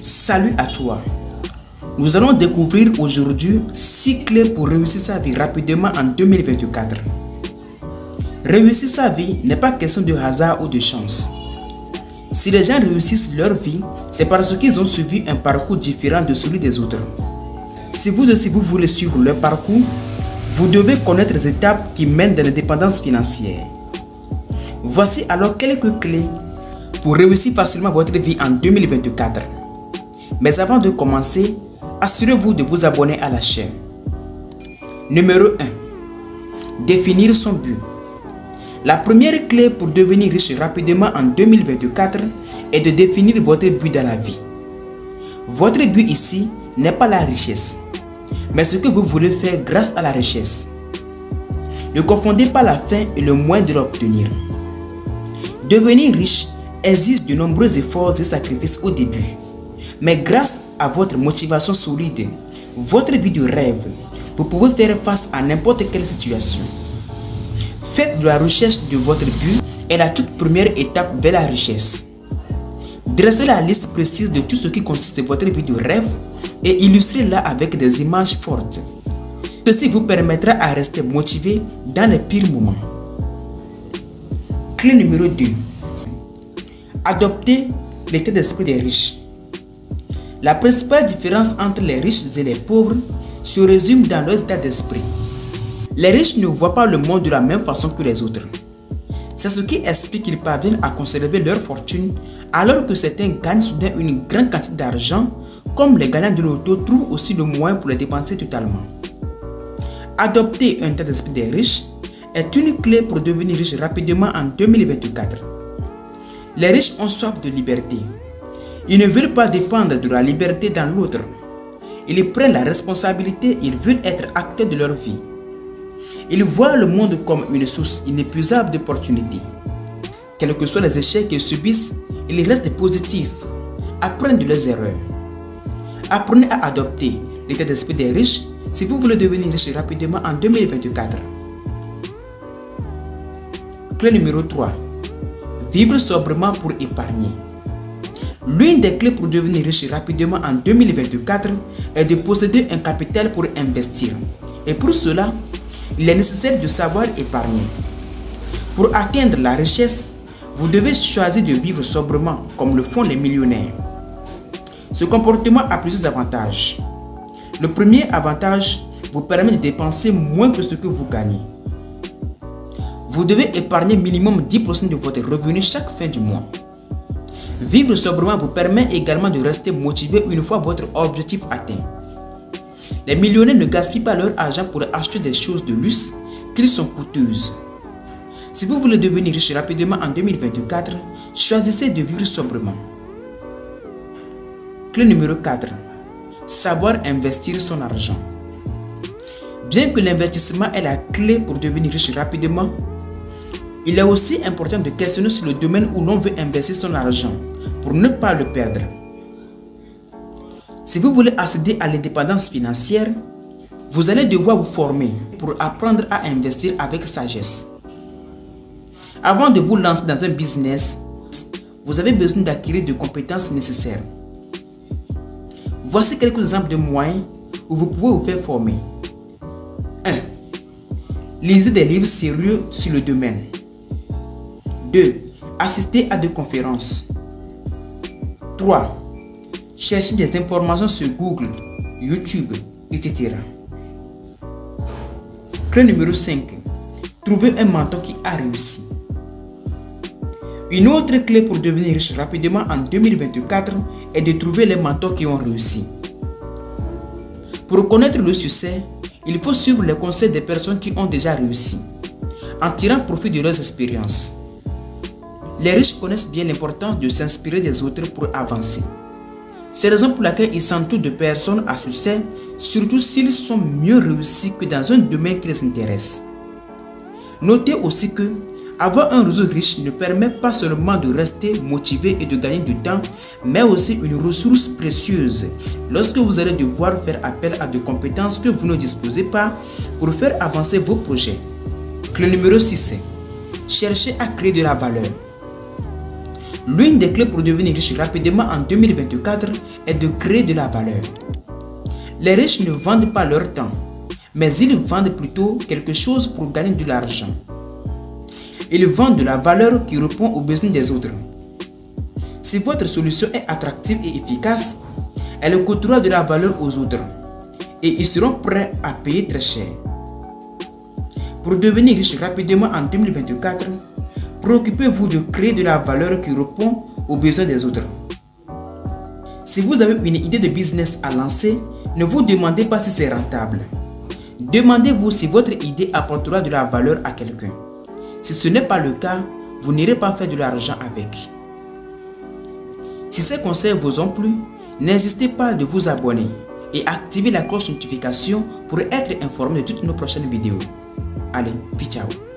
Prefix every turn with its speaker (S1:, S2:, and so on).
S1: Salut à toi. Nous allons découvrir aujourd'hui 6 clés pour réussir sa vie rapidement en 2024. Réussir sa vie n'est pas question de hasard ou de chance. Si les gens réussissent leur vie, c'est parce qu'ils ont suivi un parcours différent de celui des autres. Si vous aussi vous voulez suivre leur parcours, vous devez connaître les étapes qui mènent à l'indépendance financière. Voici alors quelques clés pour réussir facilement votre vie en 2024. Mais avant de commencer, assurez-vous de vous abonner à la chaîne. Numéro 1. Définir son but. La première clé pour devenir riche rapidement en 2024 est de définir votre but dans la vie. Votre but ici n'est pas la richesse, mais ce que vous voulez faire grâce à la richesse. Ne confondez pas la fin et le moyen de l'obtenir. Devenir riche exige de nombreux efforts et sacrifices au début. Mais grâce à votre motivation solide, votre vie de rêve, vous pouvez faire face à n'importe quelle situation. Faites de la recherche de votre but est la toute première étape vers la richesse. Dressez la liste précise de tout ce qui consiste de votre vie de rêve et illustrez-la avec des images fortes. Ceci vous permettra à rester motivé dans les pires moments. Clé numéro 2. Adoptez l'état d'esprit des riches. La principale différence entre les riches et les pauvres se résume dans leur état d'esprit. Les riches ne voient pas le monde de la même façon que les autres. C'est ce qui explique qu'ils parviennent à conserver leur fortune alors que certains gagnent soudain une grande quantité d'argent, comme les gagnants de l'auto trouvent aussi le moyen pour les dépenser totalement. Adopter un état d'esprit des riches est une clé pour devenir riche rapidement en 2024. Les riches ont soif de liberté. Ils ne veulent pas dépendre de la liberté dans l'autre. Ils prennent la responsabilité, ils veulent être acteurs de leur vie. Ils voient le monde comme une source inépuisable d'opportunités. Quels que soient les échecs qu'ils subissent, ils restent positifs, apprennent de leurs erreurs. Apprenez à adopter l'état d'esprit des riches si vous voulez devenir riche rapidement en 2024. Clé numéro 3. Vivre sobrement pour épargner. L'une des clés pour devenir riche rapidement en 2024 est de posséder un capital pour investir. Et pour cela, il est nécessaire de savoir épargner. Pour atteindre la richesse, vous devez choisir de vivre sobrement comme le font les millionnaires. Ce comportement a plusieurs avantages. Le premier avantage vous permet de dépenser moins que ce que vous gagnez. Vous devez épargner minimum 10% de votre revenu chaque fin du mois. Vivre sobrement vous permet également de rester motivé une fois votre objectif atteint. Les millionnaires ne gaspillent pas leur argent pour acheter des choses de luxe qui sont coûteuses. Si vous voulez devenir riche rapidement en 2024, choisissez de vivre sobrement. Clé numéro 4. Savoir investir son argent. Bien que l'investissement est la clé pour devenir riche rapidement, il est aussi important de questionner sur le domaine où l'on veut investir son argent pour ne pas le perdre. Si vous voulez accéder à l'indépendance financière, vous allez devoir vous former pour apprendre à investir avec sagesse. Avant de vous lancer dans un business, vous avez besoin d'acquérir des compétences nécessaires. Voici quelques exemples de moyens où vous pouvez vous faire former. 1. Lisez des livres sérieux sur le domaine. 2. Assistez à des conférences. 3. Cherchez des informations sur Google, YouTube, etc. Clé numéro 5. Trouvez un mentor qui a réussi. Une autre clé pour devenir riche rapidement en 2024 est de trouver les mentors qui ont réussi. Pour connaître le succès, il faut suivre les conseils des personnes qui ont déjà réussi, en tirant profit de leurs expériences. Les riches connaissent bien l'importance de s'inspirer des autres pour avancer. C'est la raison pour laquelle ils s'entourent de personnes à succès, surtout s'ils sont mieux réussis que dans un domaine qui les intéresse. Notez aussi que avoir un réseau riche ne permet pas seulement de rester motivé et de gagner du temps, mais aussi une ressource précieuse lorsque vous allez devoir faire appel à des compétences que vous ne disposez pas pour faire avancer vos projets. Clé numéro 6. Cherchez à créer de la valeur. L'une des clés pour devenir riche rapidement en 2024 est de créer de la valeur. Les riches ne vendent pas leur temps, mais ils vendent plutôt quelque chose pour gagner de l'argent. Ils vendent de la valeur qui répond aux besoins des autres. Si votre solution est attractive et efficace, elle coûtera de la valeur aux autres et ils seront prêts à payer très cher. Pour devenir riche rapidement en 2024, préoccupez-vous de créer de la valeur qui répond aux besoins des autres. Si vous avez une idée de business à lancer, ne vous demandez pas si c'est rentable. Demandez-vous si votre idée apportera de la valeur à quelqu'un. Si ce n'est pas le cas, vous n'irez pas faire de l'argent avec. Si ces conseils vous ont plu, n'hésitez pas de vous abonner et activer la cloche de notification pour être informé de toutes nos prochaines vidéos. Allez, ciao!